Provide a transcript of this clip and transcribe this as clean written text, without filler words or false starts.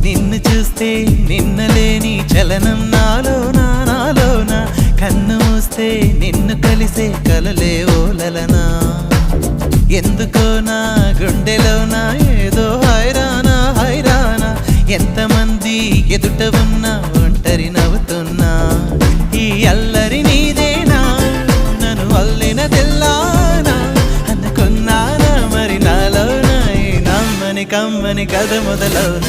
నిన్ను చూస్తే నిన్నలేని చలనం నాలోన కన్ను మూస్తే నిన్ను కలిసే కలలే ఓలలనా ఎందుకో నా గుండెలోనా ఏదో హైరానా ఎంతమంది ఎదుట ఉన్నా ఒంటరి నవ్వుతున్నా ఈ అల్లరి నీదేనా నన్ను అల్లినదెల్లానా అనుకున్నానా మరి నాలోన ఈ నమ్మని కమ్మని కథ మొదలవున